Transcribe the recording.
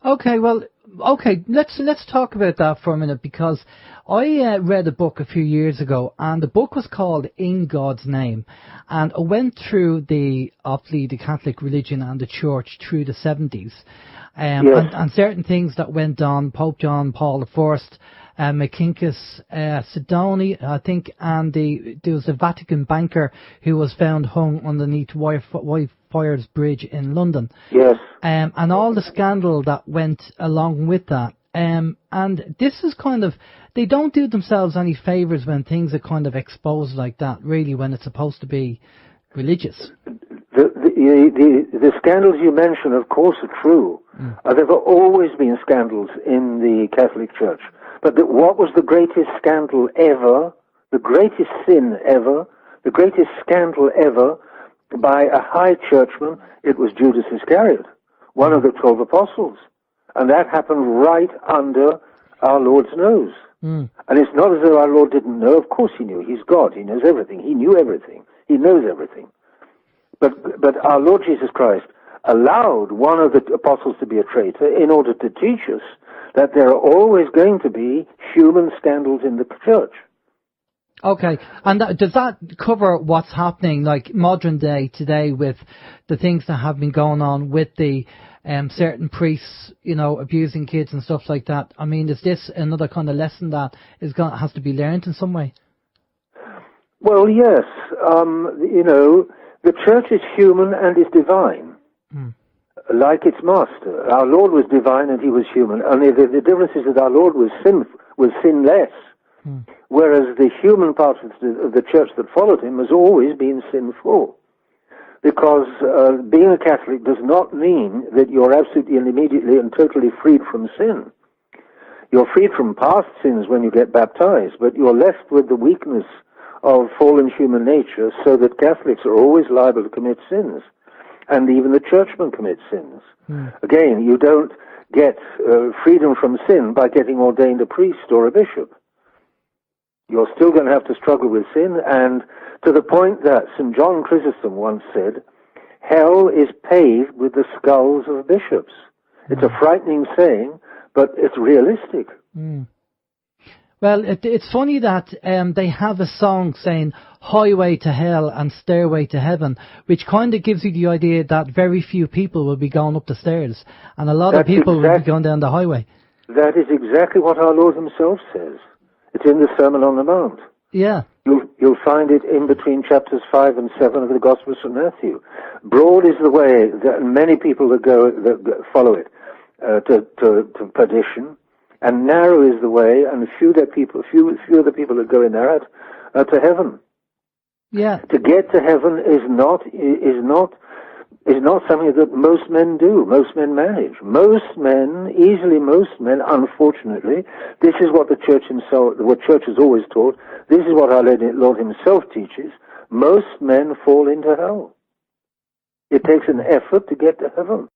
Okay, well, okay, let's talk about that for a minute, because I read a book a few years ago, and the book was called In God's Name, and I went through obviously the Catholic religion and the Church through the 70s, Yes. and certain things that went on, Pope John Paul I, McKinkis, Sidoni, I think, and there was a Vatican banker who was found hung underneath Whitefriars Bridge in London. Yes. And all the scandal that went along with that. And this is kind of, they don't do themselves any favours when things are kind of exposed like that, really, when it's supposed to be religious. The scandals you mention, of course, are true. There have always been scandals in the Catholic Church. But what was the greatest scandal ever, the greatest sin ever, the greatest scandal ever by a high churchman? It was Judas Iscariot, one of the 12 apostles. And that happened right under our Lord's nose. And it's not as though our Lord didn't know. Of course he knew. He's God. He knows everything. He knew everything. He knows everything. But our Lord Jesus Christ allowed one of the apostles to be a traitor in order to teach us that there are always going to be human scandals in the church. Okay, and does that cover what's happening, like modern day today, with the things that have been going on with the certain priests, abusing kids and stuff like that? I mean, is this another kind of lesson that has to be learned in some way? Well, yes. The church is human and is divine, like its master. Our Lord was divine and he was human. Only the difference is that our Lord was sinless. Whereas the human part of the church that followed him has always been sinful. Because being a Catholic does not mean that you're absolutely and immediately and totally freed from sin. You're freed from past sins when you get baptized, but you're left with the weakness of fallen human nature, so that Catholics are always liable to commit sins. And even the churchmen commit sins. Again, you don't get freedom from sin by getting ordained a priest or a bishop. You're still going to have to struggle with sin, and to the point that St. John Chrysostom once said, hell is paved with the skulls of bishops. It's a frightening saying, but it's realistic. Well, it's funny that they have a song saying highway to hell and stairway to heaven, which kind of gives you the idea that very few people will be going up the stairs, and a lot of people will be going down the highway. That is exactly what our Lord himself says. It's in the Sermon on the Mount. Yeah. You'll find it in between chapters 5 and 7 of the Gospel of St. Matthew. Broad is the way that many people that follow it to perdition, and narrow is the way, and few of the people that go in there to heaven. Yeah. To get to heaven is not something that most men do, most men manage. Most men, unfortunately, this is what the church has always taught, this is what our Lord himself teaches, most men fall into hell. It takes an effort to get to heaven.